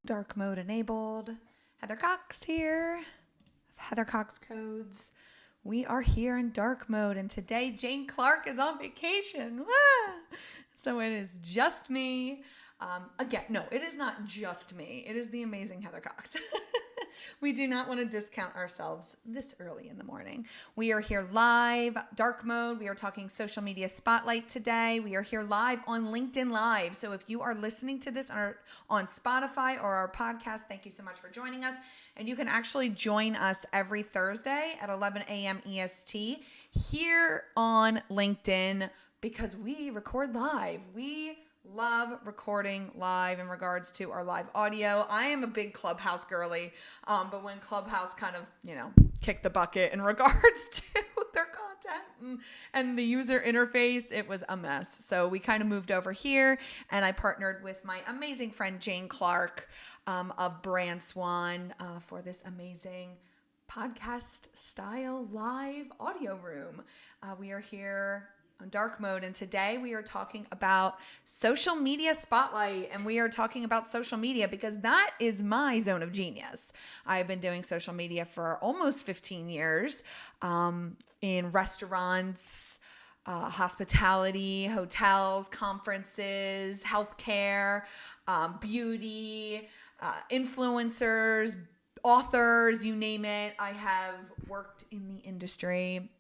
Dark mode enabled. Heather Cox here. Heather Cox Codes. We are here in dark mode, and today Jane Clark is on vacation. So it is just me. Again, no, it is not just me. It is the amazing Heather Cox. We do not want to discount ourselves this early in the morning. We are here live, dark mode. We are talking social media spotlight today. We are here live on LinkedIn Live. So if you are listening to this on Spotify or our podcast, thank you so much for joining us. And you can actually join us every Thursday at 11 a.m. EST here on LinkedIn because we record live. We love recording live in regards to our live audio. I am a big Clubhouse girly, but when Clubhouse kind of, kicked the bucket in regards to their content and the user interface, it was a mess. So we kind of moved over here, and I partnered with my amazing friend Jane Clark of Brand Swan for this amazing podcast style live audio room. We are here on dark mode, and today we are talking about social media spotlight, and we are talking about social media because that is my zone of genius. I've been doing social media for almost 15 years in restaurants, hospitality, hotels, conferences, healthcare, beauty, influencers, authors, you name it. I have worked in the industry.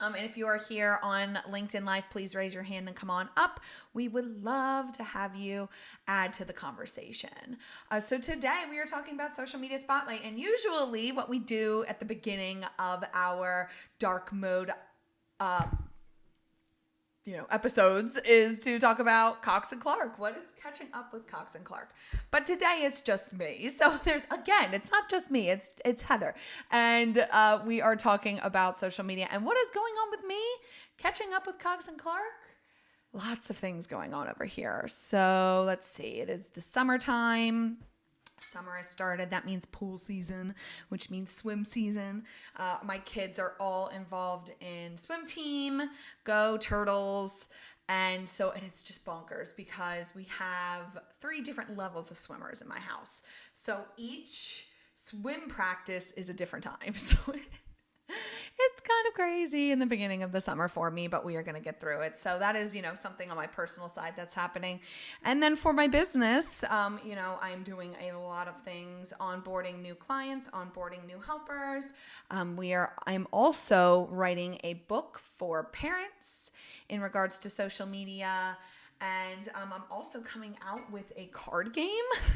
And if you are here on LinkedIn Live, please raise your hand and come on up. We would love to have you add to the conversation. So today we are talking about social media spotlight. And usually what we do at the beginning of our dark mode episodes is to talk about Cox and Clark. What is catching up with Cox and Clark? But today it's just me. So it's not just me, it's Heather. And we are talking about social media. And what is going on with me? Catching up with Cox and Clark? Lots of things going on over here. So let's see. It is the summertime. Summer has started. That means pool season, which means swim season. My kids are all involved in swim team, Go Turtles. And so it's just bonkers because we have 3 different levels of swimmers in my house. So each swim practice is a different time. So it's kind of crazy in the beginning of the summer for me, but we are going to get through it. So that is, something on my personal side that's happening. And then for my business, I'm doing a lot of things, onboarding new clients, onboarding new helpers. I'm also writing a book for parents in regards to social media. And I'm also coming out with a card game.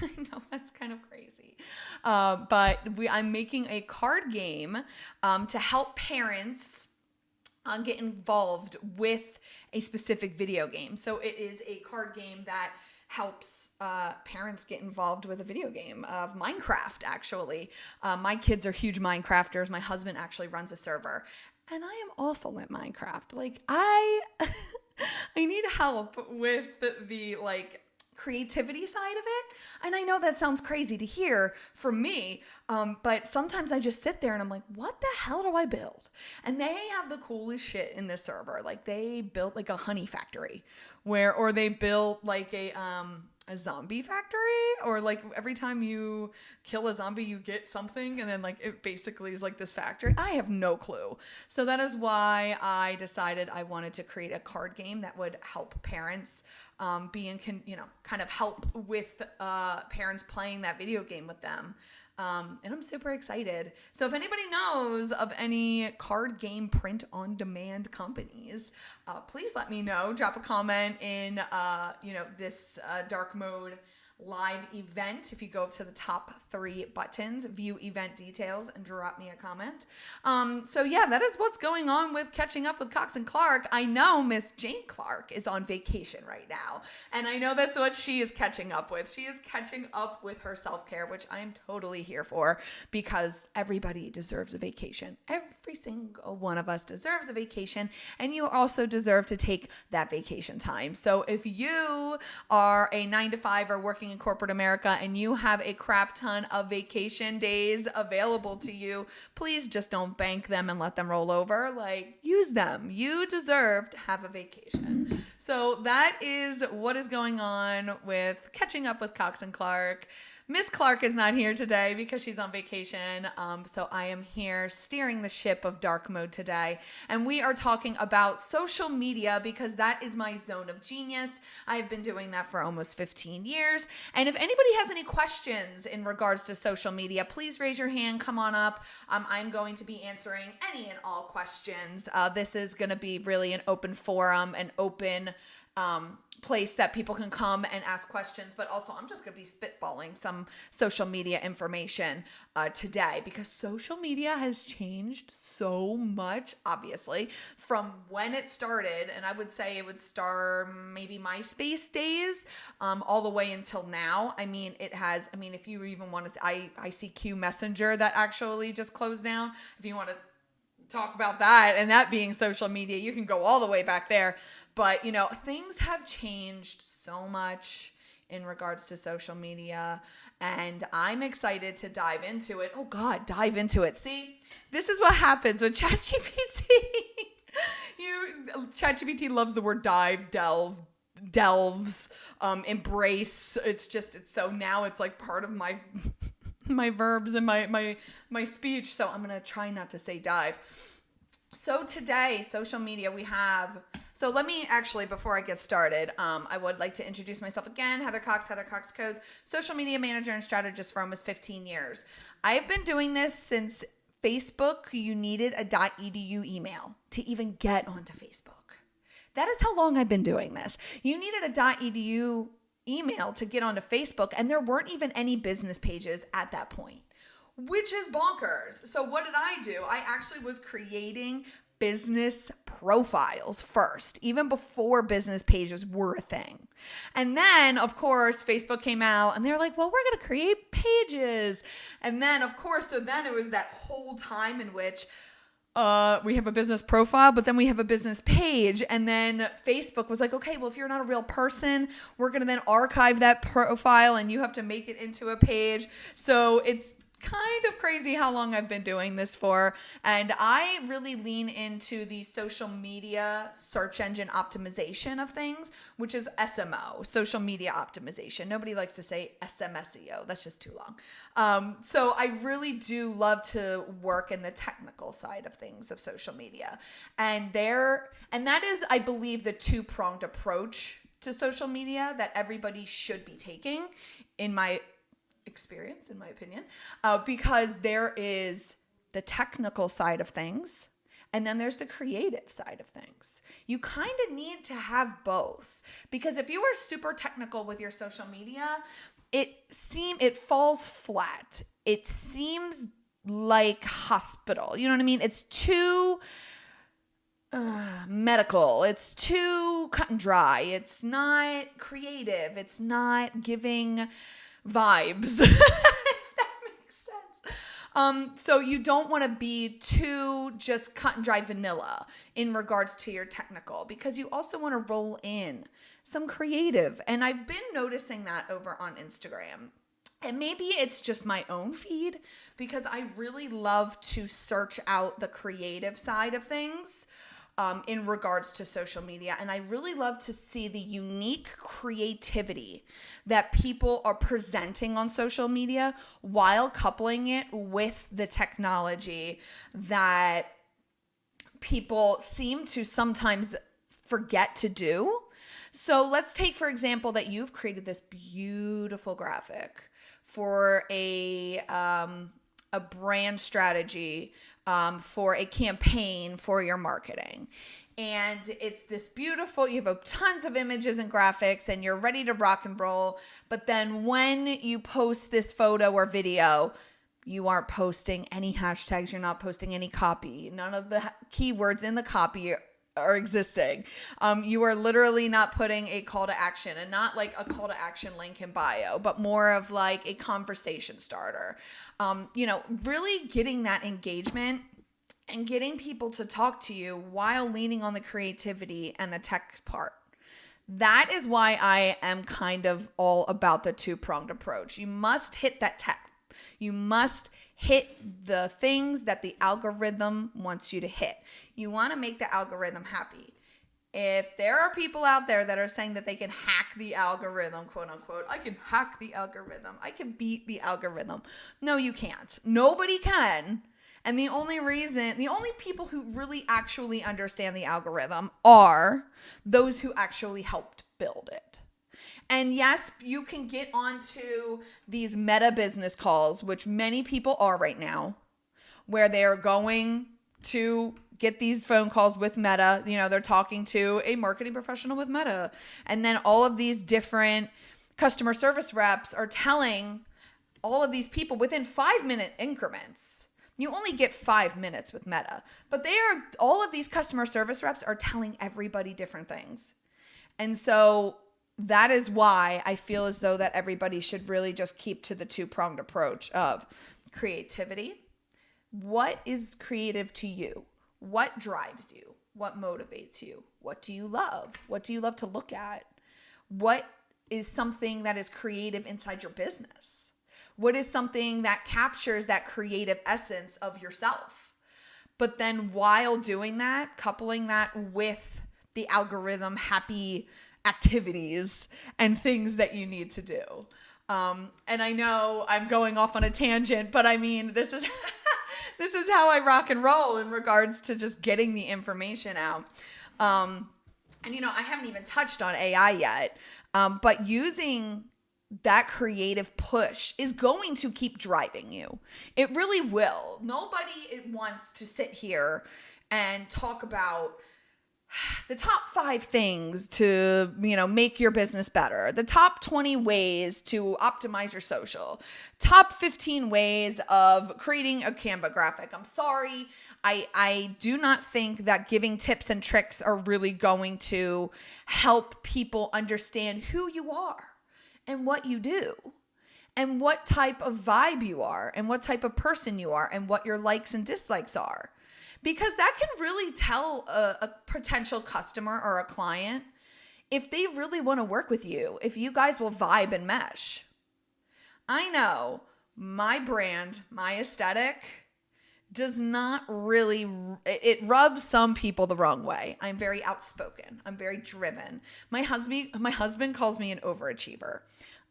I know that's kind of crazy. But I'm making a card game to help parents get involved with a specific video game. So it is a card game that helps parents get involved with a video game of Minecraft, actually. My kids are huge Minecrafters. My husband actually runs a server. And I am awful at Minecraft. I need help with the creativity side of it. And I know that sounds crazy to hear for me, but sometimes I just sit there and I'm like, what the hell do I build? And they have the coolest shit in this server. They built a honey factory or they built a zombie factory, or every time you kill a zombie you get something, and then it basically is this factory. I have no clue. So that is why I decided I wanted to create a card game that would help parents kind of help with parents playing that video game with them. And I'm super excited. So if anybody knows of any card game print on demand companies, please let me know. Drop a comment in, this dark mode live event. If you go up to the top 3 buttons, view event details, and drop me a comment. So yeah, that is what's going on with catching up with Cox and Clark. I know Miss Jane Clark is on vacation right now, and I know that's what she is catching up with. She is catching up with her self-care, which I am totally here for because everybody deserves a vacation. Every single one of us deserves a vacation, and you also deserve to take that vacation time. So if you are a 9-to-5 or working in corporate America and you have a crap ton of vacation days available to you, please just don't bank them and let them roll over. Use them. You deserve to have a vacation. So that is what is going on with catching up with Cox and Clark. Miss Clark is not here today because she's on vacation. So I am here steering the ship of dark mode today. And we are talking about social media because that is my zone of genius. I've been doing that for almost 15 years. And if anybody has any questions in regards to social media, please raise your hand, come on up. I'm going to be answering any and all questions. This is going to be really an open forum, an open place that people can come and ask questions, but also I'm just going to be spitballing some social media information today because social media has changed so much, obviously, from when it started. And I would say it would start maybe MySpace days all the way until now. I mean, if you even want to, ICQ Messenger that actually just closed down. If you want to talk about that and that being social media, you can go all the way back there. But, things have changed so much in regards to social media, and I'm excited to dive into it. Oh, God, dive into it. See, this is what happens with ChatGPT. ChatGPT loves the word dive, delves, embrace. So now it's like part of my my verbs and my speech. So I'm going to try not to say dive. So today, social media, so let me actually, before I get started, I would like to introduce myself again. Heather Cox Codes, social media manager and strategist for almost 15 years. I've been doing this since Facebook. You needed a .edu email to even get onto Facebook. That is how long I've been doing this. You needed a .edu email to get onto Facebook, and there weren't even any business pages at that point, which is bonkers. So what did I do? I actually was creating business profiles first, even before business pages were a thing. And then, of course, Facebook came out and they were like, well, we're going to create pages. And then, of course, so then it was that whole time in which we have a business profile, but then we have a business page. And then Facebook was like, okay, well, if you're not a real person, we're going to then archive that profile and you have to make it into a page. So it's kind of crazy how long I've been doing this for. And I really lean into the social media search engine optimization of things, which is SMO, social media optimization. Nobody likes to say SMSEO. That's just too long. So I really do love to work in the technical side of things of social media. And that is, I believe, the two-pronged approach to social media that everybody should be taking, in my experience, in my opinion, because there is the technical side of things and then there's the creative side of things. You kind of need to have both, because if you are super technical with your social media, it falls flat. It seems like hospital. You know what I mean? It's too medical. It's too cut and dry. It's not creative. It's not giving vibes, if that makes sense. So you don't want to be too just cut and dry vanilla in regards to your technical, because you also want to roll in some creative. And I've been noticing that over on Instagram. And maybe it's just my own feed, because I really love to search out the creative side of things in regards to social media. And I really love to see the unique creativity that people are presenting on social media while coupling it with the technology that people seem to sometimes forget to do. So let's take, for example, that you've created this beautiful graphic for a brand strategy, for a campaign for your marketing. And it's this beautiful, you have tons of images and graphics and you're ready to rock and roll. But then when you post this photo or video, you aren't posting any hashtags. You're not posting any copy. None of the keywords in the copy are existing. You are literally not putting a call to action, and not like a call to action link in bio, but more of like a conversation starter. Really getting that engagement and getting people to talk to you while leaning on the creativity and the tech part. That is why I am kind of all about the two-pronged approach. You must hit that tech. You must hit the things that the algorithm wants you to hit. You want to make the algorithm happy. If there are people out there that are saying that they can hack the algorithm, quote unquote, I can hack the algorithm, I can beat the algorithm. No, you can't. Nobody can. And the only people who really actually understand the algorithm are those who actually helped build it. And yes, you can get onto these meta business calls, which many people are right now, where they're going to get these phone calls with Meta. They're talking to a marketing professional with Meta. And then all of these different customer service reps are telling all of these people within 5-minute increments. You only get 5 minutes with Meta, but all of these customer service reps are telling everybody different things. And so that is why I feel as though that everybody should really just keep to the two-pronged approach of creativity. What is creative to you? What drives you? What motivates you? What do you love? What do you love to look at? What is something that is creative inside your business? What is something that captures that creative essence of yourself? But then while doing that, coupling that with the algorithm happy activities and things that you need to do. And I know I'm going off on a tangent, but I mean, this is this is how I rock and roll in regards to just getting the information out. And I haven't even touched on AI yet, but using that creative push is going to keep driving you. It really will. Nobody wants to sit here and talk about the top 5 things to, make your business better. The top 20 ways to optimize your social. Top 15 ways of creating a Canva graphic. I'm sorry. I do not think that giving tips and tricks are really going to help people understand who you are and what you do and what type of vibe you are and what type of person you are and what your likes and dislikes are. Because that can really tell a potential customer or a client if they really want to work with you, if you guys will vibe and mesh. I know my brand, my aesthetic does not really, it rubs some people the wrong way. I'm very outspoken. I'm very driven. My husband calls me an overachiever.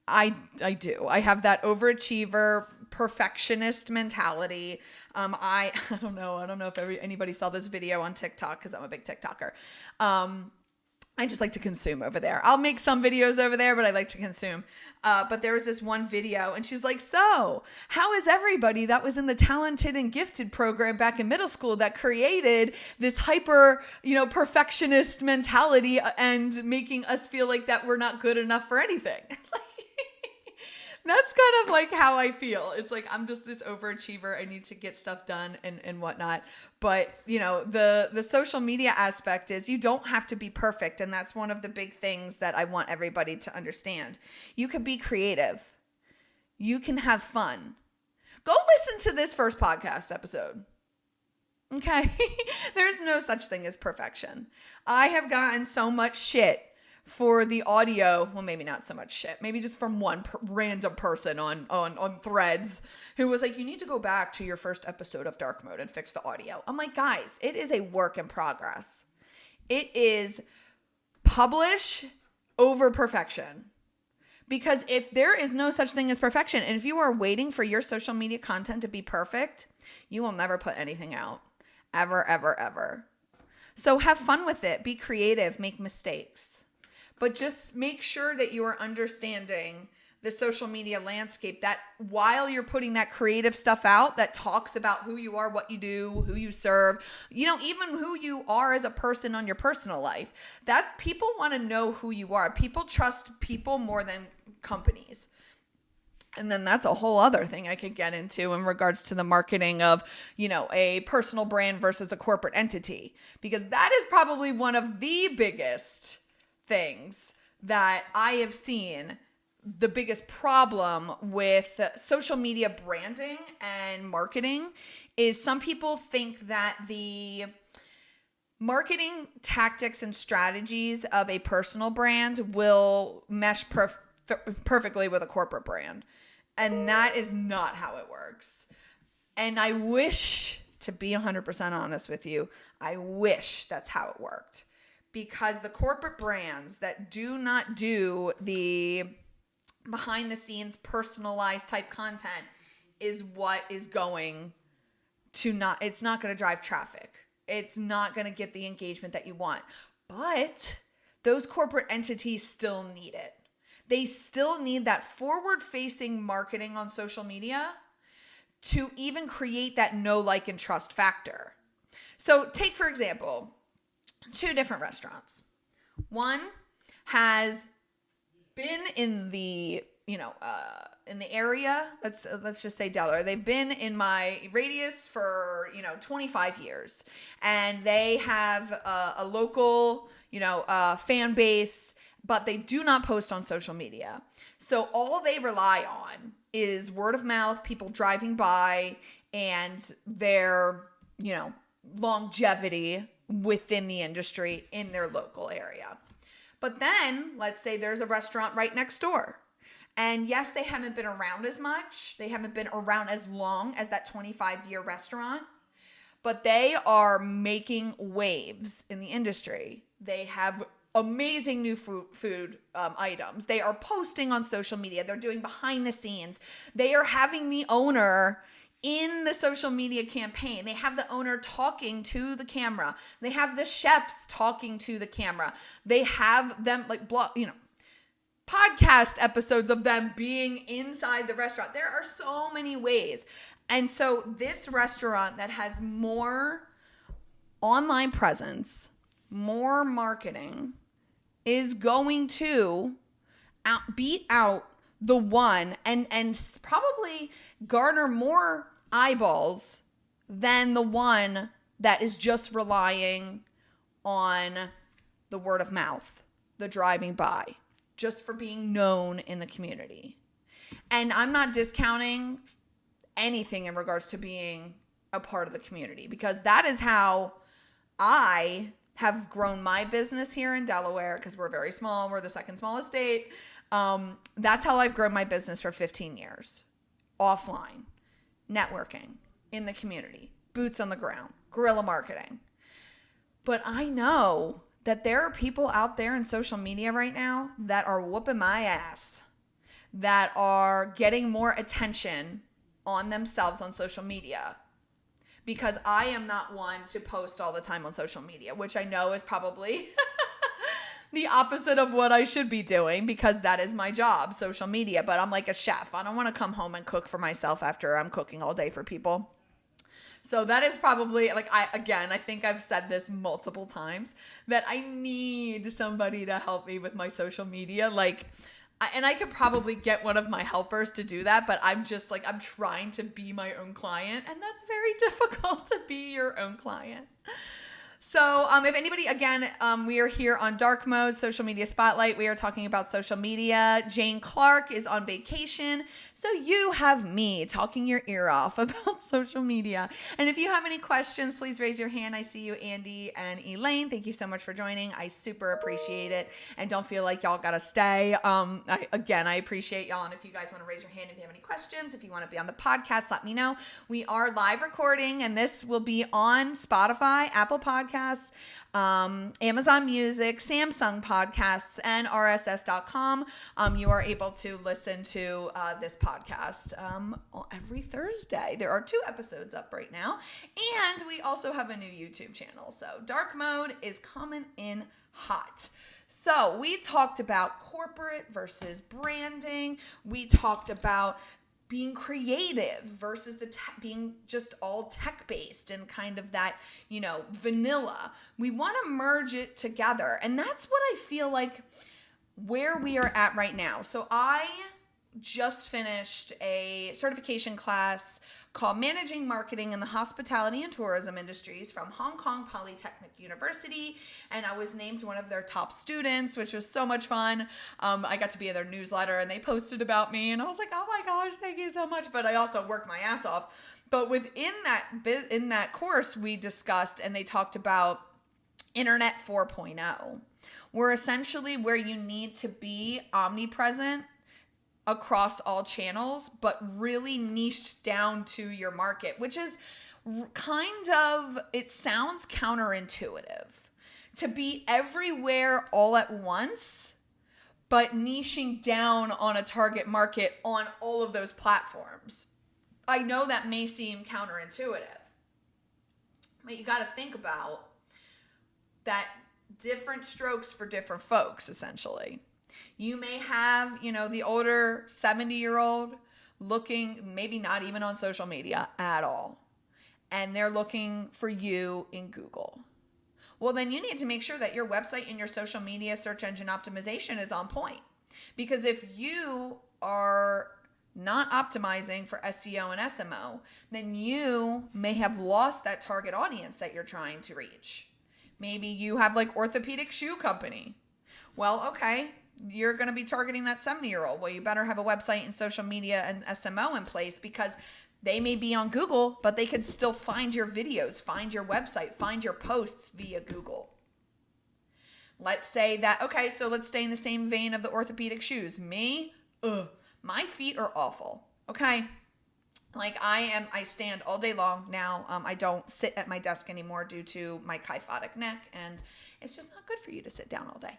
I do. I have that overachiever, perfectionist mentality. I don't know if anybody saw this video on TikTok because I'm a big TikToker. I just like to consume over there. I'll make some videos over there, but I like to consume. But there was this one video and she's like, so how is everybody that was in the talented and gifted program back in middle school that created this hyper, perfectionist mentality and making us feel like that we're not good enough for anything? That's kind of like how I feel. It's like, I'm just this overachiever. I need to get stuff done and whatnot. But, the social media aspect is you don't have to be perfect. And that's one of the big things that I want everybody to understand. You can be creative. You can have fun. Go listen to this first podcast episode. Okay? There's no such thing as perfection. I have gotten so much shit for the audio, well, maybe not so much shit, maybe just from one random person on Threads who was like, you need to go back to your first episode of Dark Mode and fix the audio. I'm like, guys, it is a work in progress. It is publish over perfection. Because if there is no such thing as perfection, and if you are waiting for your social media content to be perfect, you will never put anything out. Ever, ever, ever. So have fun with it. Be creative. Make mistakes. But just make sure that you are understanding the social media landscape, that while you're putting that creative stuff out that talks about who you are, what you do, who you serve, even who you are as a person on your personal life, that people want to know who you are. People trust people more than companies. And then that's a whole other thing I could get into in regards to the marketing of, a personal brand versus a corporate entity, because that is probably one of the biggest things that I have seen the biggest problem with social media branding and marketing is some people think that the marketing tactics and strategies of a personal brand will mesh perfectly with a corporate brand. And that is not how it works. And I wish, to be 100% honest with you, I wish that's how it worked. because the corporate brands that do not do the behind the scenes personalized type content is what is going to it's not going to drive traffic. It's not going to get the engagement that you want. But those corporate entities still need it. They still need that forward-facing marketing on social media to even create that know, like, and trust factor. So take, for example, 2 different restaurants. One has been in the, in the area, let's just say Delaware. They've been in my radius for, 25 years. And they have a local, fan base, but they do not post on social media. So all they rely on is word of mouth, people driving by, and their, longevity within the industry in their local area. But then let's say there's a restaurant right next door. And yes, they haven't been around as much. They haven't been around as long as that 25-year restaurant, but they are making waves in the industry. They have amazing new food items. They are posting on social media. They're doing behind the scenes. They are having the owner in the social media campaign. They have the owner talking to the camera. They have the chefs talking to the camera. They have them podcast episodes of them being inside the restaurant. There are so many ways. And so this restaurant that has more online presence, more marketing, is going to beat out the one and probably garner more eyeballs than the one that is just relying on the word of mouth, the driving by, just for being known in the community. And I'm not discounting anything in regards to being a part of the community, because that is how I have grown my business here in Delaware, because we're very small. We're the second smallest state. That's how I've grown my business for 15 years. Offline, networking, in the community, boots on the ground, guerrilla marketing. But I know that there are people out there in social media right now that are whooping my ass, that are getting more attention on themselves on social media, because I am not one to post all the time on social media, which I know is probably the opposite of what I should be doing, because that is my job, social media. But I'm like a chef. I don't want to come home and cook for myself after I'm cooking all day for people. So that is probably, I think I've said this multiple times, that I need somebody to help me with my social media. And I could probably get one of my helpers to do that, but I'm just I'm trying to be my own client, and that's very difficult to be your own client. So if anybody, again, we are here on Dark Mode, Social Media Spotlight. We are talking about social media. Jane Clark is on vacation, so you have me talking your ear off about social media. And if you have any questions, please raise your hand. I see you, Andy and Elaine. Thank you so much for joining. I super appreciate it. And don't feel like y'all got to stay. I appreciate y'all. And if you guys want to raise your hand, if you have any questions, if you want to be on the podcast, let me know. We are live recording, and this will be on Spotify, Apple Podcasts, Amazon Music, Samsung Podcasts, and RSS.com. You are able to listen to this podcast every Thursday. There are 2 episodes up right now. And we also have a new YouTube channel. So Dark Mode is coming in hot. So we talked about corporate versus branding. We talked about being creative versus being just all tech-based and kind of that, vanilla. We want to merge it together. And that's what I feel like where we are at right now. So I just finished a certification class called Managing Marketing in the Hospitality and Tourism Industries from Hong Kong Polytechnic University, and I was named one of their top students, which was so much fun. I got to be in their newsletter, and they posted about me, and I was like, oh my gosh, thank you so much. But I also worked my ass off. But within that course, we discussed, and they talked about Internet 4.0. We're essentially where you need to be omnipresent across all channels, but really niched down to your market, which is kind of, it sounds counterintuitive to be everywhere all at once, but niching down on a target market on all of those platforms. I know that may seem counterintuitive, but you got to think about that different strokes for different folks, essentially. You may have, the older 70-year-old looking, maybe not even on social media at all, and they're looking for you in Google. Well, then you need to make sure that your website and your social media search engine optimization is on point. Because if you are not optimizing for SEO and SMO, then you may have lost that target audience that you're trying to reach. Maybe you have like orthopedic shoe company. Well, okay, you're going to be targeting that 70-year-old. Well, you better have a website and social media and SMO in place, because they may be on Google, but they could still find your videos, find your website, find your posts via Google. Let's say that, okay, so let's stay in the same vein of the orthopedic shoes. Me, my feet are awful, okay? Like I stand all day long now. I don't sit at my desk anymore due to my kyphotic neck, and it's just not good for you to sit down all day.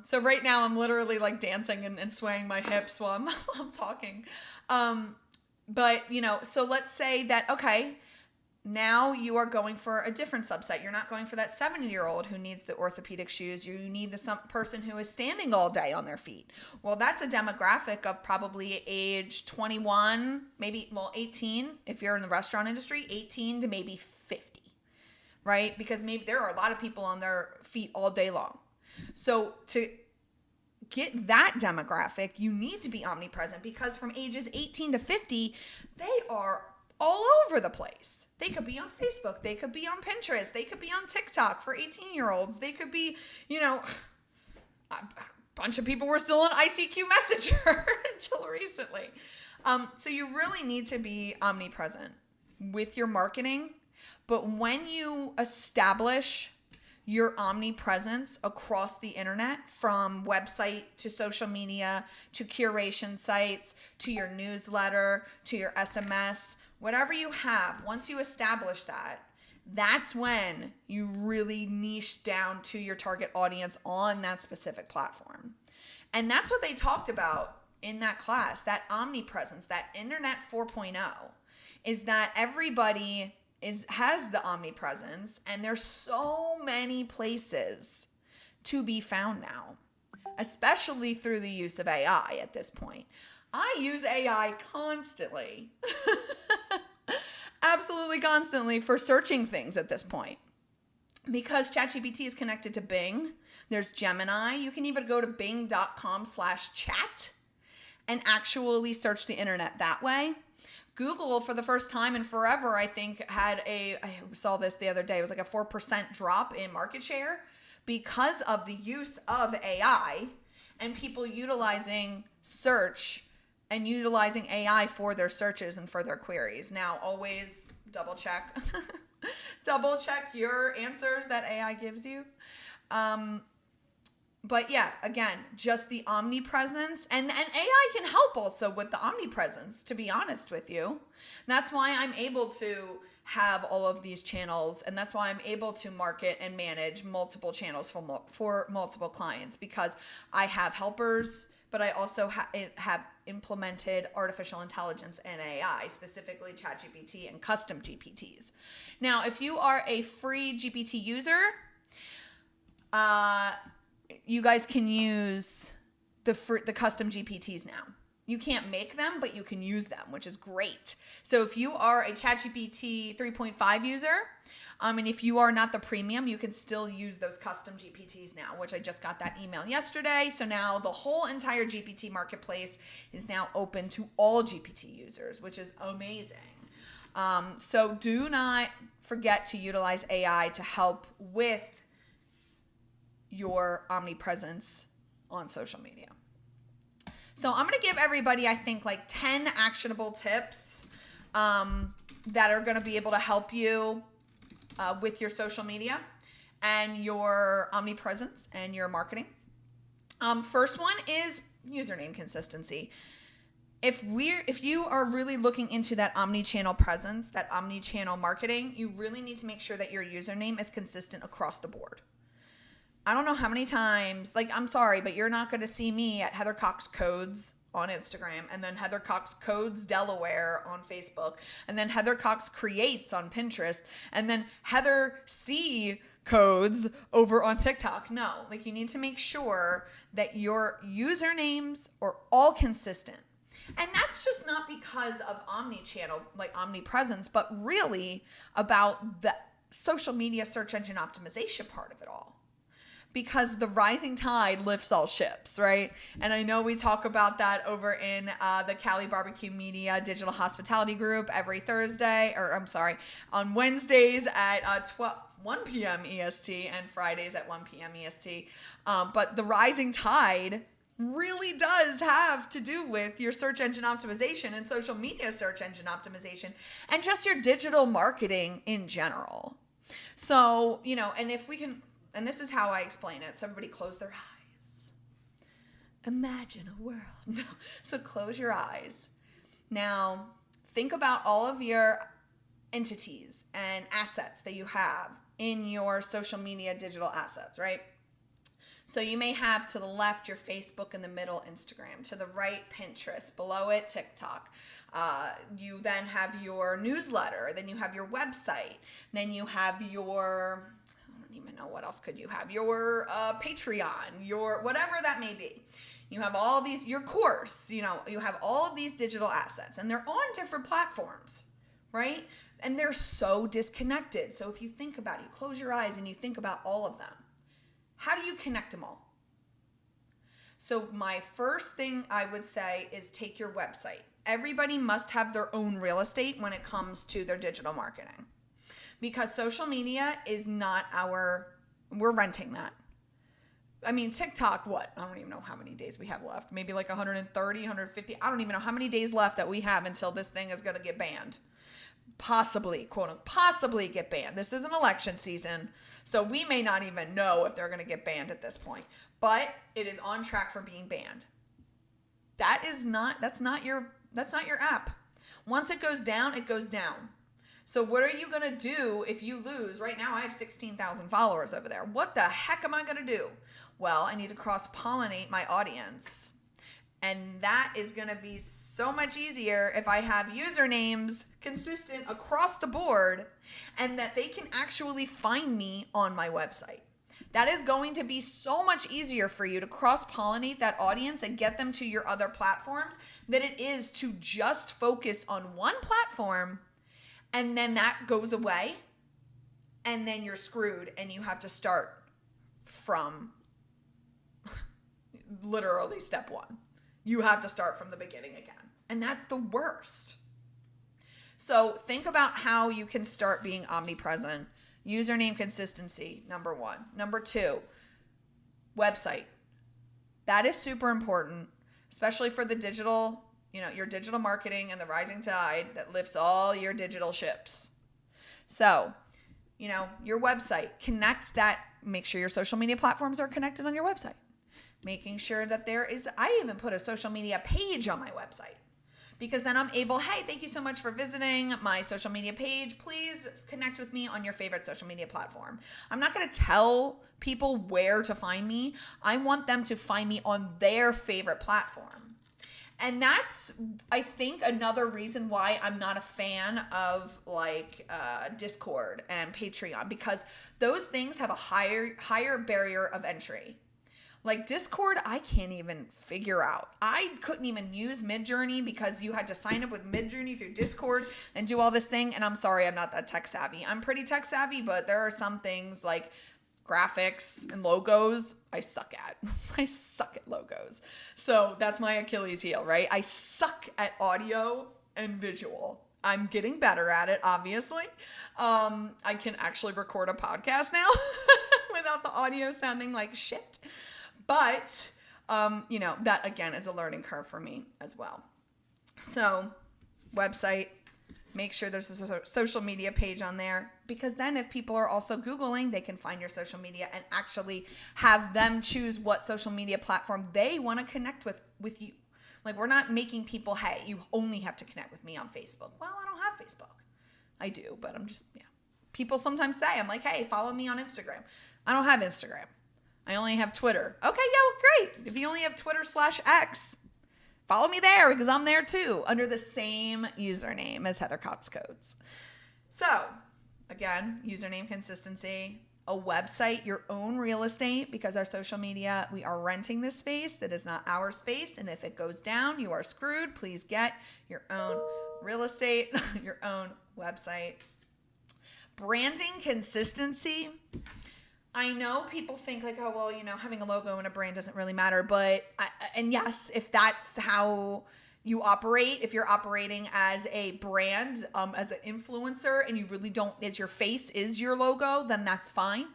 So right now I'm literally like dancing and swaying my hips while I'm talking. But, so let's say that, okay, now you are going for a different subset. You're not going for that 70-year-old who needs the orthopedic shoes. You need some person who is standing all day on their feet. Well, that's a demographic of probably age 21, maybe, 18, if you're in the restaurant industry, 18 to maybe 50, right? Because maybe there are a lot of people on their feet all day long. So to get that demographic, you need to be omnipresent, because from ages 18 to 50, they are all over the place. They could be on Facebook. They could be on Pinterest. They could be on TikTok for 18-year-olds. They could be, a bunch of people were still on ICQ Messenger until recently. So you really need to be omnipresent with your marketing. But when you establish your omnipresence across the internet, from website to social media to curation sites to your newsletter to your SMS, whatever you have, once you establish that, that's when you really niche down to your target audience on that specific platform. And that's what they talked about in that class, that omnipresence, that Internet 4.0, is that everybody has the omnipresence, and there's so many places to be found now, especially through the use of AI at this point. I use AI constantly, absolutely constantly, for searching things at this point, because ChatGPT is connected to Bing. There's Gemini. You can even go to bing.com/chat and actually search the internet that way. Google, for the first time in forever, I think, I saw this the other day, it was like a 4% drop in market share because of the use of AI and people utilizing search and utilizing AI for their searches and for their queries. Now, always double check your answers that AI gives you. But yeah, again, just the omnipresence, and AI can help also with the omnipresence, to be honest with you. That's why I'm able to have all of these channels, and that's why I'm able to market and manage multiple channels for multiple clients, because I have helpers, but I also have implemented artificial intelligence and AI, specifically ChatGPT and custom GPTs. Now, if you are a free GPT user, you guys can use the custom GPTs now. You can't make them, but you can use them, which is great. So if you are a ChatGPT 3.5 user, and if you are not the premium, you can still use those custom GPTs now, which I just got that email yesterday. So now the whole entire GPT marketplace is now open to all GPT users, which is amazing. So do not forget to utilize AI to help with your omnipresence on social media. So I'm going to give everybody, I think, like 10 actionable tips that are going to be able to help you with your social media and your omnipresence and your marketing. First one is username consistency. If you are really looking into that omni-channel presence, that omni-channel marketing, you really need to make sure that your username is consistent across the board. I don't know how many times, like, I'm sorry, but you're not going to see me at Heather Cox Codes on Instagram, and then Heather Cox Codes Delaware on Facebook, and then Heather Cox Creates on Pinterest, and then Heather C Codes over on TikTok. No, like, you need to make sure that your usernames are all consistent. And that's just not because of omni-channel, like omnipresence, but really about the social media search engine optimization part of it all. Because the rising tide lifts all ships, right? And I know we talk about that over in the Cali Barbecue Media Digital Hospitality Group every Thursday, on Wednesdays at 1 p.m. EST and Fridays at 1 p.m. EST. But the rising tide really does have to do with your search engine optimization and social media search engine optimization and just your digital marketing in general. So, and if we can... And this is how I explain it. So everybody close their eyes. Imagine a world. No. So close your eyes. Now, think about all of your entities and assets that you have in your social media digital assets, right? So you may have to the left your Facebook, in the middle Instagram, to the right Pinterest, below it TikTok. You then have your newsletter, then you have your website, then you have your... even know what else could you have, your Patreon, your whatever that may be. You have all these, your course, you have all of these digital assets, and they're on different platforms, right? And they're so disconnected. So if you think about it, you close your eyes and you think about all of them. How do you connect them all? So my first thing I would say is take your website. Everybody must have their own real estate when it comes to their digital marketing. Because social media is not we're renting that. I mean, TikTok, what? I don't even know how many days we have left. Maybe like 130, 150. I don't even know how many days left that we have until this thing is going to get banned. Possibly, quote unquote, possibly get banned. This is an election season, so we may not even know if they're going to get banned at this point. But it is on track for being banned. That's not your app. Once it goes down, it goes down. So what are you going to do if you lose? Right now I have 16,000 followers over there. What the heck am I going to do? Well, I need to cross-pollinate my audience. And that is going to be so much easier if I have usernames consistent across the board and that they can actually find me on my website. That is going to be so much easier for you to cross-pollinate that audience and get them to your other platforms than it is to just focus on one platform. And then that goes away, and then you're screwed, and you have to start from literally step one. You have to start from the beginning again, and that's the worst. So think about how you can start being omnipresent. Username consistency, number one. Number two, website. That is super important, especially for the digital, your digital marketing and the rising tide that lifts all your digital ships. So, your website, connect that, make sure your social media platforms are connected on your website. Making sure that I even put a social media page on my website. Because then I'm able, hey, thank you so much for visiting my social media page. Please connect with me on your favorite social media platform. I'm not going to tell people where to find me. I want them to find me on their favorite platform. And that's, I think, another reason why I'm not a fan of Discord and Patreon, because those things have a higher barrier of entry. Like Discord, I can't even figure out. I couldn't even use Midjourney because you had to sign up with Midjourney through Discord and do all this thing. And I'm sorry, I'm not that tech savvy. I'm pretty tech savvy, but there are some things like graphics and logos I suck at. I suck at logos. So that's my Achilles heel, right? I suck at audio and visual. I'm getting better at it, obviously. I can actually record a podcast now without the audio sounding like shit. But, that again is a learning curve for me as well. So, website, make sure there's a social media page on there, because then if people are also Googling, they can find your social media and actually have them choose what social media platform they want to connect with you. Like, we're not making people, hey, you only have to connect with me on Facebook. Well, I don't have Facebook. I do, but I'm just, People sometimes say, I'm like, hey, follow me on Instagram. I don't have Instagram. I only have Twitter. Okay, yeah, well, great. If you only have Twitter/X, follow me there because I'm there too under the same username as Heather Cox Codes. So, again, username consistency, a website, your own real estate, because our social media, we are renting this space that is not our space. And if it goes down, you are screwed. Please get your own real estate, your own website. Branding consistency. I know people think like, oh, well, having a logo and a brand doesn't really matter. But, and yes, if that's how you operate, if you're operating as a brand, as an influencer, and you really don't, your face is your logo, then that's fine.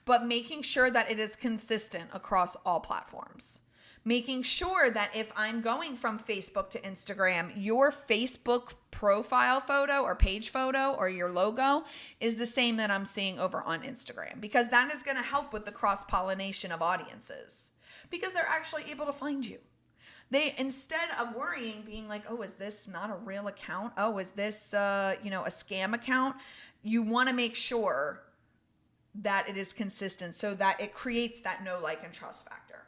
But making sure that it is consistent across all platforms. Making sure that if I'm going from Facebook to Instagram, your Facebook profile photo or page photo or your logo is the same that I'm seeing over on Instagram, because that is going to help with the cross-pollination of audiences, because they're actually able to find you. They, instead of worrying, being like, oh, is this not a real account? Oh, is this, a scam account? You want to make sure that it is consistent so that it creates that know, like, and trust factor.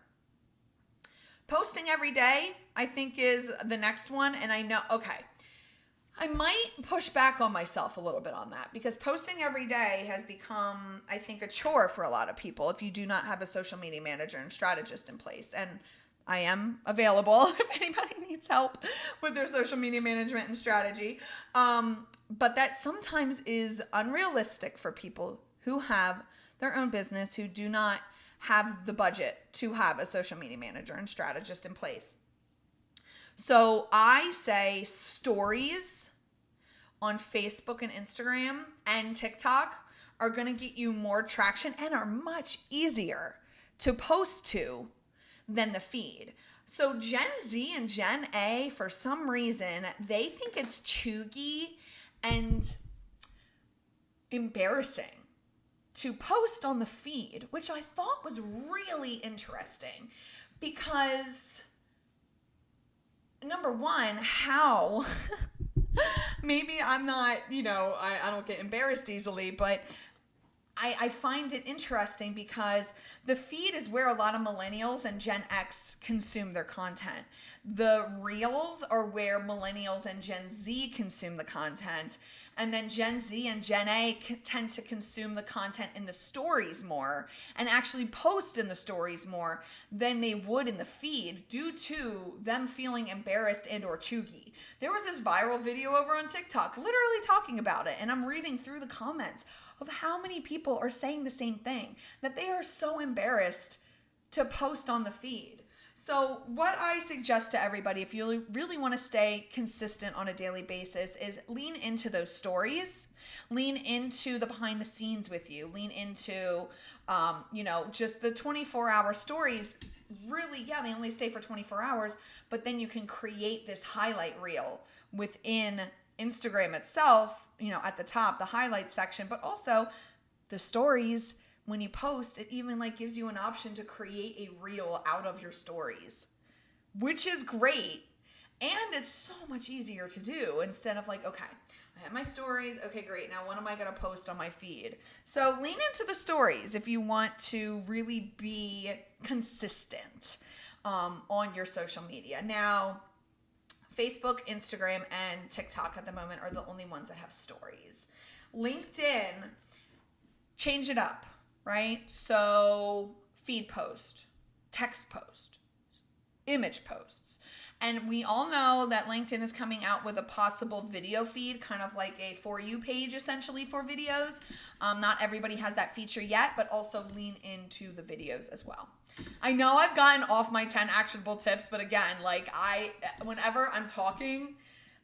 Posting every day, I think, is the next one. And I know, okay, I might push back on myself a little bit on that, because posting every day has become, I think, a chore for a lot of people if you do not have a social media manager and strategist in place. And I am available if anybody needs help with their social media management and strategy. But that sometimes is unrealistic for people who have their own business, who do not have the budget to have a social media manager and strategist in place. So I say stories on Facebook and Instagram and TikTok are going to get you more traction and are much easier to post to than the feed. So Gen Z and Gen A, for some reason, they think it's chuggy and embarrassing to post on the feed, which I thought was really interesting, because number one, how maybe I'm not, I don't get embarrassed easily, but I find it interesting because the feed is where a lot of millennials and Gen X consume their content. The reels are where millennials and Gen Z consume the content. And then Gen Z and Gen A tend to consume the content in the stories more and actually post in the stories more than they would in the feed, due to them feeling embarrassed and or chuggy. There was this viral video over on TikTok literally talking about it, and I'm reading through the comments of how many people are saying the same thing, that they are so embarrassed to post on the feed. So what I suggest to everybody, if you really want to stay consistent on a daily basis, is lean into those stories, lean into the behind the scenes with you, lean into, just the 24-hour stories. Really, yeah, they only stay for 24 hours, but then you can create this highlight reel within Instagram itself, at the top, the highlight section, but also the stories. When you post, it even gives you an option to create a reel out of your stories, which is great. And it's so much easier to do, instead of okay, I have my stories. Okay, great. Now what am I going to post on my feed? So lean into the stories if you want to really be consistent on your social media. Now, Facebook, Instagram, and TikTok at the moment are the only ones that have stories. LinkedIn, change it up, right? So feed post, text post, image posts. And we all know that LinkedIn is coming out with a possible video feed, kind of like a For You page essentially for videos. Not everybody has that feature yet, but also lean into the videos as well. I know I've gotten off my 10 actionable tips, but again, whenever I'm talking,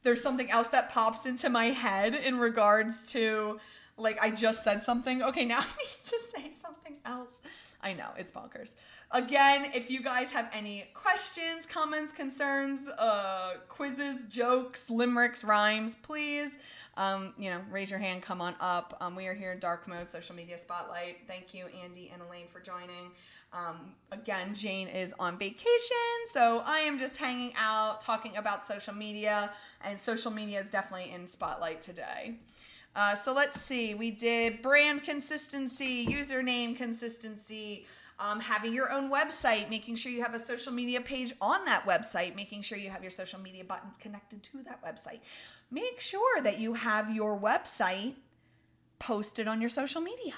there's something else that pops into my head in regards to, I just said something. Okay, now I need to say something else. I know, it's bonkers. Again, if you guys have any questions, comments, concerns, quizzes, jokes, limericks, rhymes, please, raise your hand, come on up. We are here in Dark Mode Social Media Spotlight. Thank you, Andy and Elaine, for joining. Again, Jane is on vacation, so I am just hanging out, talking about social media, and social media is definitely in Spotlight today. So let's see, we did brand consistency, username consistency, having your own website, making sure you have a social media page on that website, making sure you have your social media buttons connected to that website. Make sure that you have your website posted on your social media.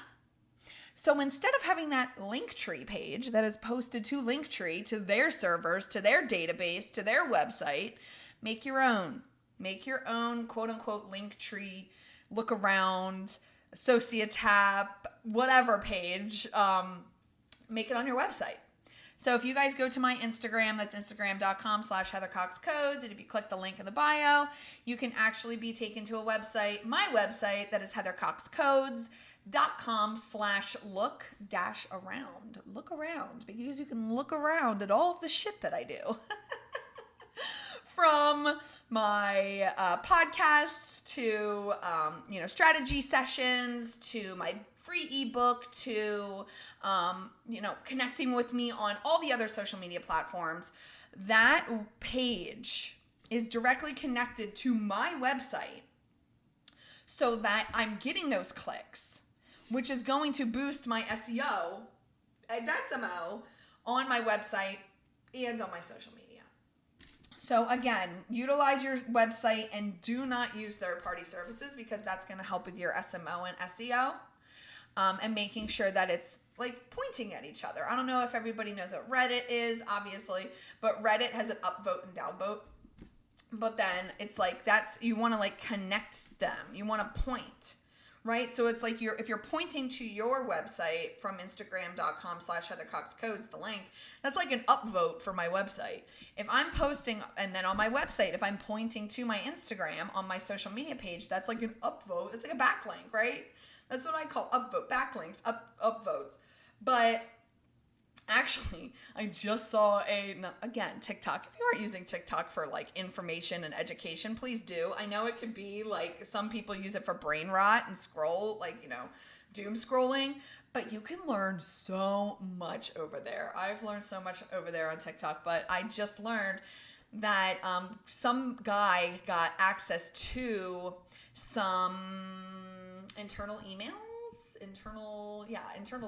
So instead of having that Linktree page that is posted to Linktree, to their servers, to their database, to their website, make your own. Make your own quote unquote Linktree, look around, associates tab, whatever page, make it on your website. So if you guys go to my Instagram, that's instagram.com/HeatherCoxCodes. And if you click the link in the bio, you can actually be taken to a website, my website, that is heathercoxcodes.com/look-around. Look around, because you can look around at all of the shit that I do. From my podcasts to, strategy sessions, to my free ebook, to, connecting with me on all the other social media platforms. That page is directly connected to my website so that I'm getting those clicks, which is going to boost my SEO and SMO on my website and on my social media. So again, utilize your website and do not use third-party services, because that's going to help with your SMO and SEO, and making sure that it's like pointing at each other. I don't know if everybody knows what Reddit is, obviously, but Reddit has an upvote and downvote. But then it's like you want to like connect them. You want to point, right? So it's like if you're pointing to your website from instagram.com/HeatherCoxCodes, the link, that's like an upvote for my website. If I'm posting, and then on my website, if I'm pointing to my Instagram on my social media page, that's like an upvote. It's like a backlink, right? That's what I call upvote, backlinks, upvotes. But actually, I just saw TikTok. If you aren't using TikTok for like information and education, please do. I know it could be like, some people use it for brain rot and scroll, doom scrolling, but you can learn so much over there. I've learned so much over there on TikTok, but I just learned that some guy got access to some internal emails, internal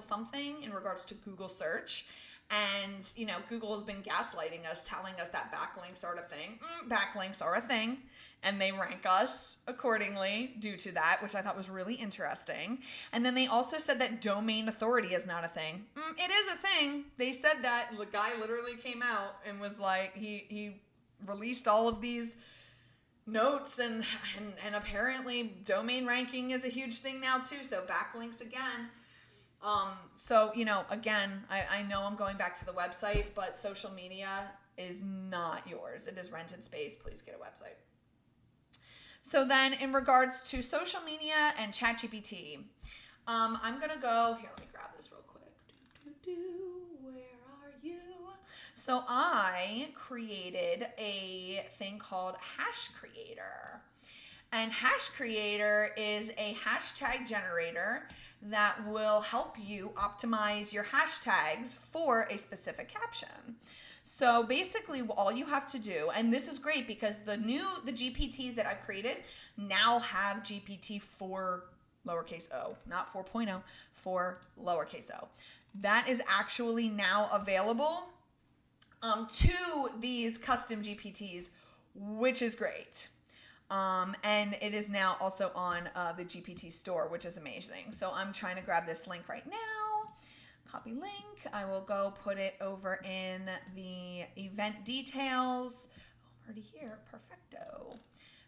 something in regards to Google search. And, Google has been gaslighting us, telling us that backlinks are a thing. Backlinks are a thing. And they rank us accordingly due to that, which I thought was really interesting. And then they also said that domain authority is not a thing. It is a thing. They said that. The guy literally came out and was like, he released all of these notes, and apparently domain ranking is a huge thing now too. So backlinks again. Again, I know I'm going back to the website, but social media is not yours. It is rented space. Please get a website. So then in regards to social media and ChatGPT, I'm going to go here. Let me grab this real quick. Where are you? So I created a thing called Hash Creator. And Hash Creator is a hashtag generator that will help you optimize your hashtags for a specific caption. So basically all you have to do, and this is great because the GPTs that I've created now have GPT 4 lowercase o, not 4.0, for lowercase o. That is actually now available to these custom GPTs, which is great. And it is now also on the GPT store, which is amazing. So I'm trying to grab this link right now. Copy link. I will go put it over in the event details. Already here. Perfecto.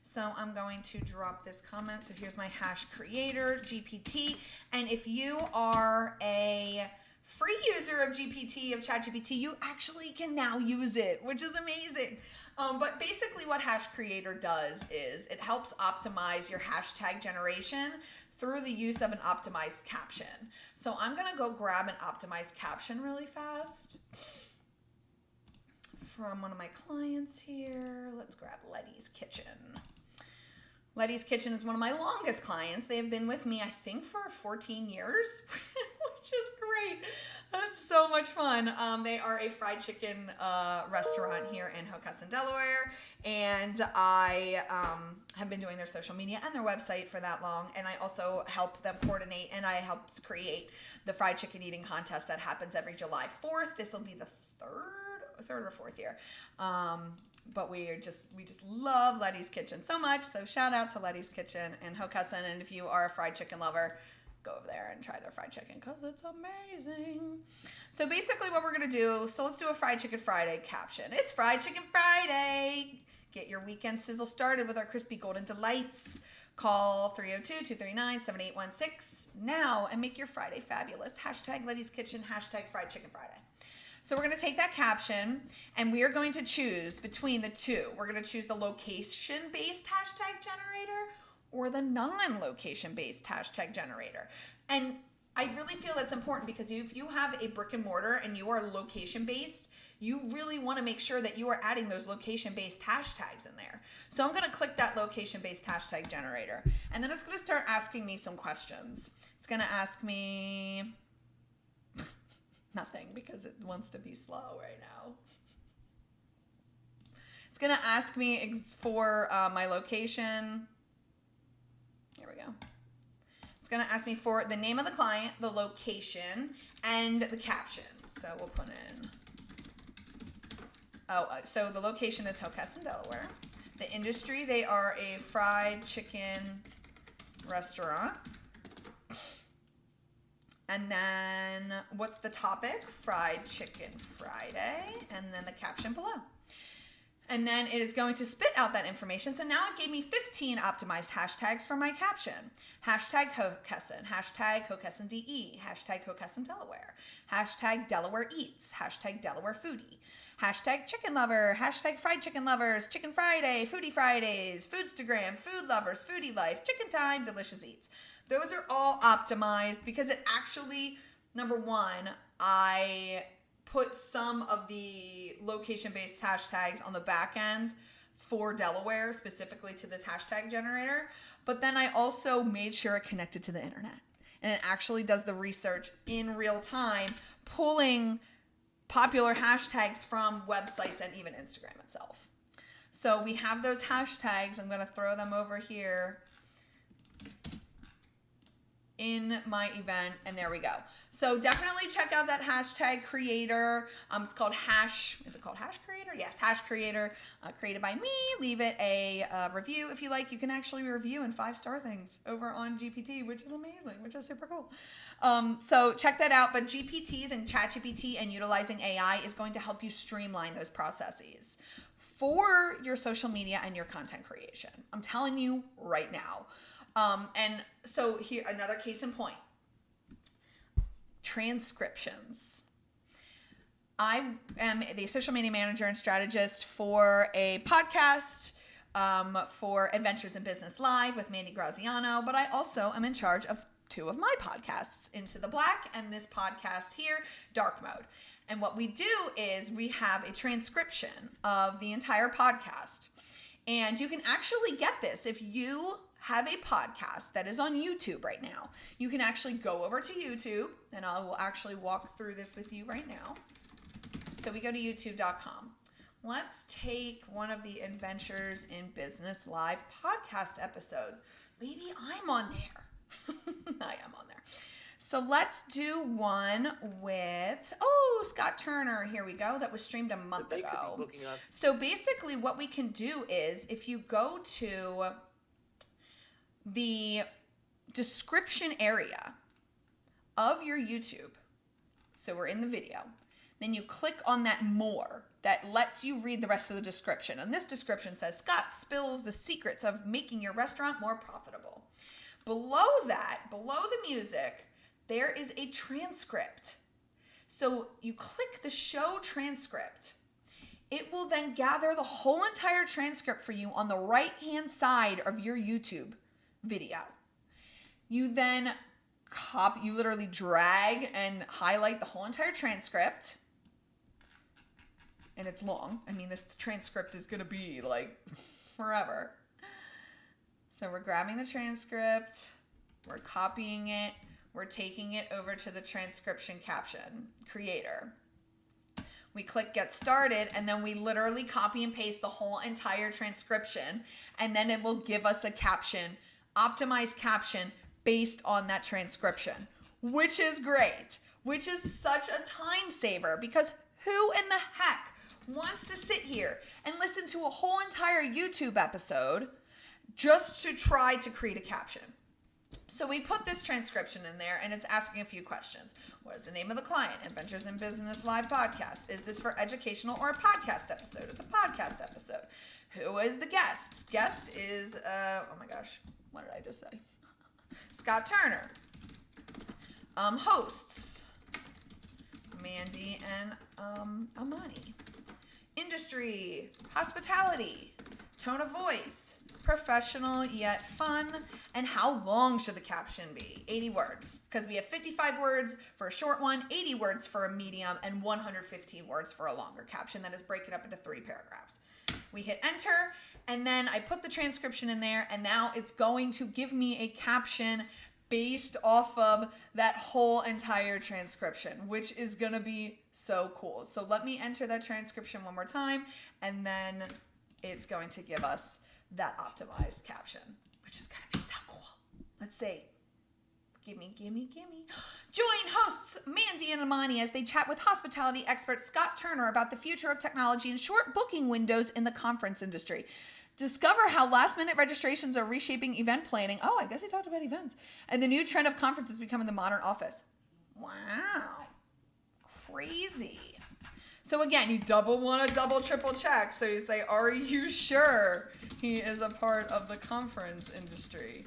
So I'm going to drop this comment. So here's my Hash Creator GPT. And if you are a free user of GPT, of ChatGPT, you actually can now use it, which is amazing. But basically what Hash Creator does is it helps optimize your hashtag generation through the use of an optimized caption. So I'm going to go grab an optimized caption really fast from one of my clients here. Let's grab Letty's Kitchen. Letty's Kitchen is one of my longest clients. They have been with me, I think, for 14 years, which is great. That's so much fun. They are a fried chicken restaurant here in Hockessin, Delaware. And I have been doing their social media and their website for that long. And I also help them coordinate, and I helped create the fried chicken eating contest that happens every July 4th. This will be the third or fourth year. But we just love Letty's Kitchen so much. So shout out to Letty's Kitchen in Hockessin. And if you are a fried chicken lover, go over there and try their fried chicken because it's amazing. So basically what we're going to do, so let's do a Fried Chicken Friday caption. It's Fried Chicken Friday. Get your weekend sizzle started with our crispy golden delights. Call 302-239-7816 now and make your Friday fabulous. Hashtag Letty's Kitchen, hashtag Fried Chicken Friday. So we're going to take that caption and we are going to choose between the two. We're going to choose the location-based hashtag generator or the non-location-based hashtag generator. And I really feel that's important because if you have a brick and mortar and you are location-based, you really want to make sure that you are adding those location-based hashtags in there. So I'm going to click that location-based hashtag generator. And then it's going to start asking me some questions. It's going to ask me nothing because it wants to be slow right now. It's going to ask me for my location. Here we go. It's going to ask me for the name of the client, the location, and the caption. So we'll put in, so the location is Hockessin, Delaware. The industry, they are a fried chicken restaurant. And then what's the topic? Fried Chicken Friday. And then the caption below. And then it is going to spit out that information. So now it gave me 15 optimized hashtags for my caption. Hashtag Hockessin, hashtag Hockessin DE, hashtag Hockessin Delaware, hashtag Delaware Eats, hashtag Delaware Foodie, hashtag Chicken Lover, hashtag Fried Chicken Lovers, Chicken Friday, Foodie Fridays, Foodstagram, Food Lovers, Foodie Life, Chicken Time, Delicious Eats. Those are all optimized because it actually, number one, I put some of the location-based hashtags on the back end for Delaware, specifically to this hashtag generator. But then I also made sure it connected to the internet. And it actually does the research in real time, pulling popular hashtags from websites and even Instagram itself. So we have those hashtags. I'm going to throw them over here in my event, and there we go. So definitely check out that hashtag creator. It's called Hash. Is it called Hash Creator? Yes, Hash Creator, created by me. Leave it a review if you like. You can actually review in 5-star things over on GPT, which is amazing, which is super cool. So check that out. But GPTs and ChatGPT and utilizing AI is going to help you streamline those processes for your social media and your content creation. I'm telling you right now. And so here, another case in point, transcriptions. I am the social media manager and strategist for a podcast, for Adventures in Business Live with Mandy Graziano, but I also am in charge of 2 of my podcasts, Into the Black and this podcast here, Dark Mode. And what we do is we have a transcription of the entire podcast. And you can actually get this if you have a podcast that is on YouTube right now. You can actually go over to YouTube, and I will actually walk through this with you right now. So we go to youtube.com. Let's take one of the Adventures in Business Live podcast episodes. Maybe I'm on there. I am on there. So let's do one with, Scott Turner. Here we go. That was streamed a month ago. So basically what we can do is if you go to the description area of your YouTube, so we're in the video, then you click on that more that lets you read the rest of the description. And this description says, Scott spills the secrets of making your restaurant more profitable. Below that, below the music, there is a transcript. So you click the show transcript. It will then gather the whole entire transcript for you on the right-hand side of your YouTube video. You then you literally drag and highlight the whole entire transcript. And it's long. I mean, this transcript is going to be like forever. So we're grabbing the transcript, we're copying it, we're taking it over to the transcription caption creator. We click get started, and then we literally copy and paste the whole entire transcription, and then it will give us a caption, optimized caption based on that transcription, which is great, which is such a time saver, because who in the heck wants to sit here and listen to a whole entire YouTube episode just to try to create a caption? So we put this transcription in there, and it's asking a few questions. What is the name of the client? Adventures in Business Live podcast. Is this for educational or a podcast episode? It's a podcast episode. Who is the guest? Guest is, oh my gosh, what did I just say? Scott Turner. Hosts, Mandy and Amani. Industry, hospitality, tone of voice, professional yet fun, and how long should the caption be? 80 words, because we have 55 words for a short one, 80 words for a medium, and 115 words for a longer caption that is breaking up into 3 paragraphs. We hit enter, and then I put the transcription in there, and now it's going to give me a caption based off of that whole entire transcription, which is gonna be so cool. So let me enter that transcription one more time, and then it's going to give us that optimized caption, which is gonna be so cool. Let's see. Gimme. Join hosts Mandy and Amani as they chat with hospitality expert Scott Turner about the future of technology and short booking windows in the conference industry. Discover how last-minute registrations are reshaping event planning. Oh, I guess he talked about events. And the new trend of conferences becoming the modern office. Wow. Crazy. So again, you want to double, triple check. So you say, are you sure he is a part of the conference industry?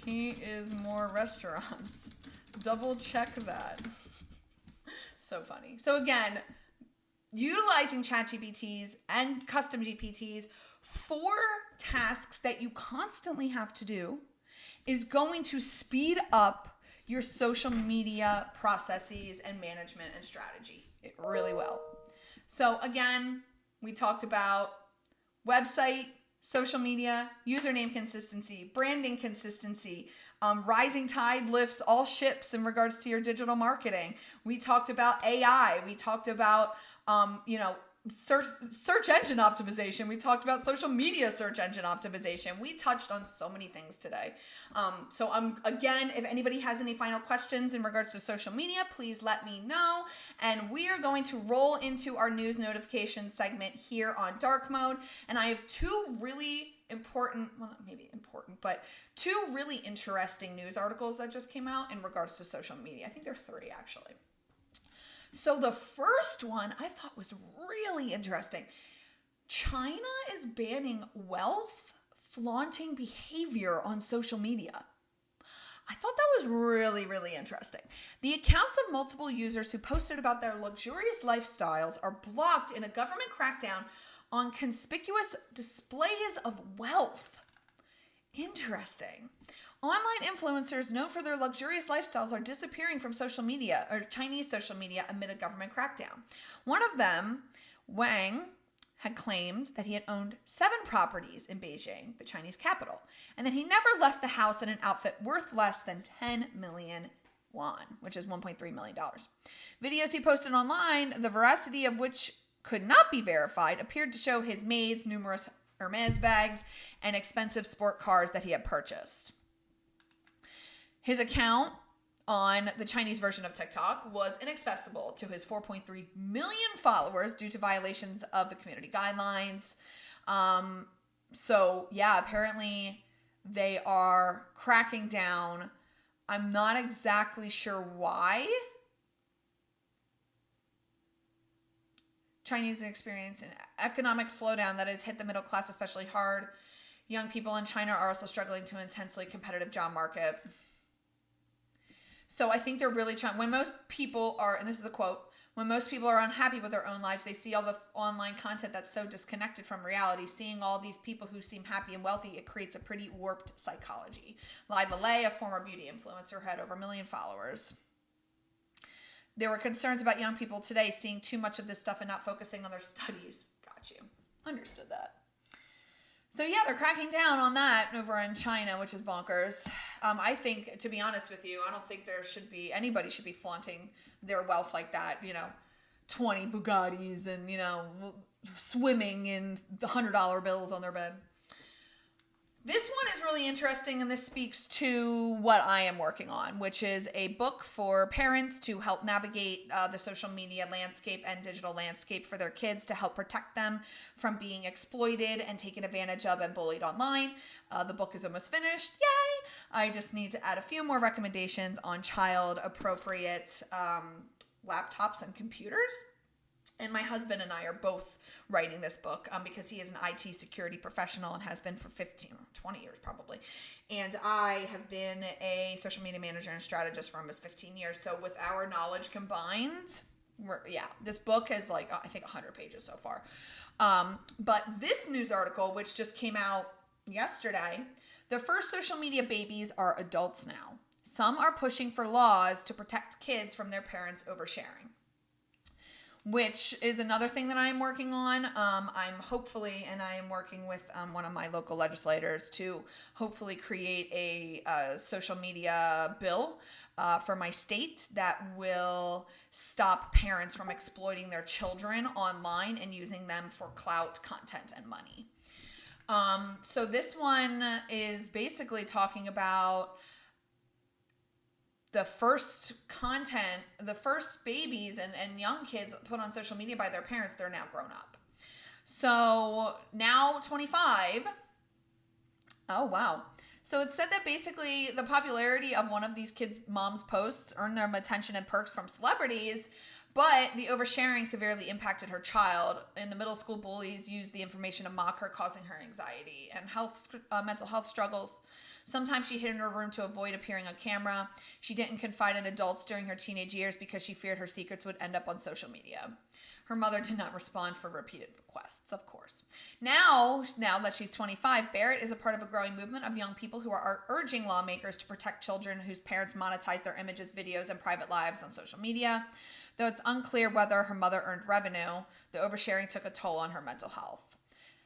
He is more restaurants. Double check that. So funny. So again, utilizing ChatGPTs and custom GPTs for tasks that you constantly have to do is going to speed up your social media processes and management and strategy. It really will. So again, we talked about website, social media, username consistency, branding consistency, rising tide lifts all ships in regards to your digital marketing. We talked about AI. We talked about, search engine optimization. We talked about social media search engine optimization. We touched on so many things today. So again, if anybody has any final questions in regards to social media, please let me know. And we are going to roll into our news notification segment here on Dark Mode. And I have two really important, well, not maybe important, but two really interesting news articles that just came out in regards to social media. I think there are 3 actually. So the first one I thought was really interesting. China is banning wealth flaunting behavior on social media. I thought that was really, really interesting. The accounts of multiple users who posted about their luxurious lifestyles are blocked in a government crackdown on conspicuous displays of wealth. Interesting. Online influencers known for their luxurious lifestyles are disappearing from social media, or Chinese social media, amid a government crackdown. One of them, Wang, had claimed that he had owned 7 properties in Beijing, the Chinese capital, and that he never left the house in an outfit worth less than 10 million won, which is $1.3 million. Videos he posted online, the veracity of which could not be verified, appeared to show his maids, numerous Hermes bags, and expensive sport cars that he had purchased. His account on the Chinese version of TikTok was inaccessible to his 4.3 million followers due to violations of the community guidelines. So yeah, apparently they are cracking down. I'm not exactly sure why. Chinese experience an economic slowdown that has hit the middle class especially hard. Young people in China are also struggling to an intensely competitive job market. So I think they're really trying, when most people are, and this is a quote, when most people are unhappy with their own lives, they see all the online content that's so disconnected from reality. Seeing all these people who seem happy and wealthy, it creates a pretty warped psychology. Lila Lay, a former beauty influencer, had over 1 million followers. There were concerns about young people today seeing too much of this stuff and not focusing on their studies. Got you. Understood that. So yeah, they're cracking down on that over in China, which is bonkers. I think, to be honest with you, I don't think anybody should be flaunting their wealth like that. 20 Bugattis and, swimming in the $100 bills on their bed. This one is really interesting, and this speaks to what I am working on, which is a book for parents to help navigate the social media landscape and digital landscape for their kids to help protect them from being exploited and taken advantage of and bullied online. The book is almost finished. Yay! I just need to add a few more recommendations on child-appropriate laptops and computers. And my husband and I are both writing this book because he is an IT security professional and has been for 20 years probably. And I have been a social media manager and strategist for almost 15 years. So with our knowledge combined, this book is I think 100 pages so far. But this news article, which just came out yesterday, the first social media babies are adults now. Some are pushing for laws to protect kids from their parents oversharing, which is another thing that I am working on. I am working with one of my local legislators to hopefully create a social media bill for my state that will stop parents from exploiting their children online and using them for clout, content, and money. So this one is basically talking about the first babies and young kids put on social media by their parents, they're now grown up. So now 25. Oh, wow. So it said that basically the popularity of one of these kids' mom's posts earned them attention and perks from celebrities, but the oversharing severely impacted her child. In the middle school, bullies used the information to mock her, causing her anxiety and mental health struggles. Sometimes she hid in her room to avoid appearing on camera. She didn't confide in adults during her teenage years because she feared her secrets would end up on social media. Her mother did not respond for repeated requests, of course. Now that she's 25, Barrett is a part of a growing movement of young people who are urging lawmakers to protect children whose parents monetize their images, videos, and private lives on social media. Though it's unclear whether her mother earned revenue, the oversharing took a toll on her mental health.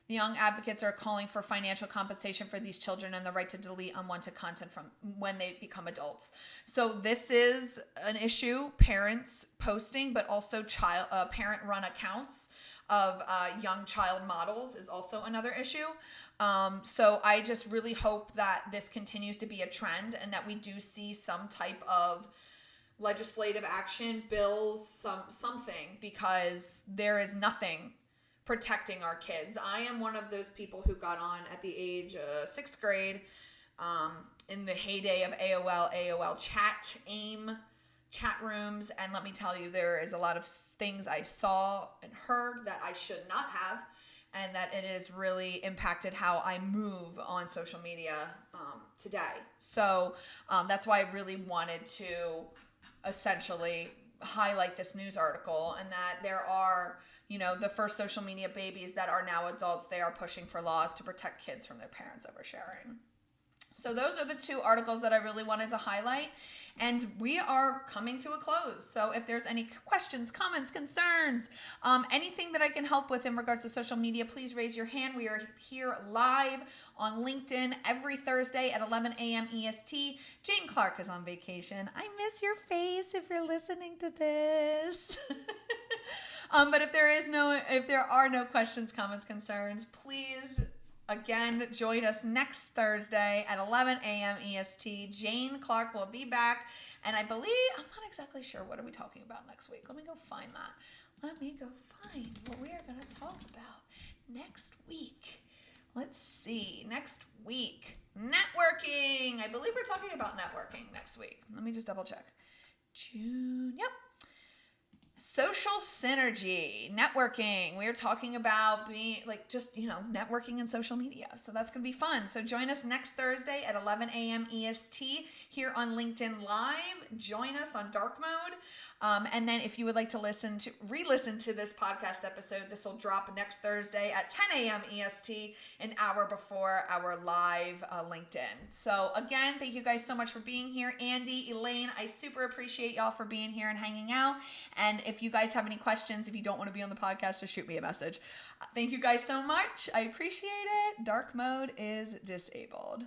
The young advocates are calling for financial compensation for these children and the right to delete unwanted content from when they become adults. So this is an issue, parents posting, but also parent-run accounts of young child models is also another issue. So I just really hope that this continues to be a trend and that we do see some type of legislative action, bills, something, because there is nothing protecting our kids. I am one of those people who got on at the age of 6th grade in the heyday of AOL chat, AIM chat rooms. And let me tell you, there is a lot of things I saw and heard that I should not have, and that it has really impacted how I move on social media today. So that's why I really wanted to essentially highlight this news article, and that there are the first social media babies that are now adults, they are pushing for laws to protect kids from their parents oversharing. So those are the two articles that I really wanted to highlight. And we are coming to a close. So if there's any questions, comments, concerns, anything that I can help with in regards to social media, please raise your hand. We are here live on LinkedIn every Thursday at 11 a.m. EST. Jane Clark is on vacation. I miss your face if you're listening to this. But if there are no questions, comments, concerns, please, again, join us next Thursday at 11 a.m. EST. Jane Clark will be back. And I believe, I'm not exactly sure, what are we talking about next week? Let me go find that. Let me go find what we are going to talk about next week. Let's see. Next week, networking. I believe we're talking about networking next week. Let me just double check. June. Yep. Social synergy, networking. We are talking about being networking in social media. So that's going to be fun. So join us next Thursday at 11 a.m. EST here on LinkedIn Live. Join us on dark mode. And then if you would like to re-listen to this podcast episode, this will drop next Thursday at 10 a.m. EST, an hour before our live LinkedIn. So again, thank you guys so much for being here. Andy, Elaine, I super appreciate y'all for being here and hanging out. And if you guys have any questions, if you don't want to be on the podcast, just shoot me a message. Thank you guys so much. I appreciate it. Dark mode is disabled.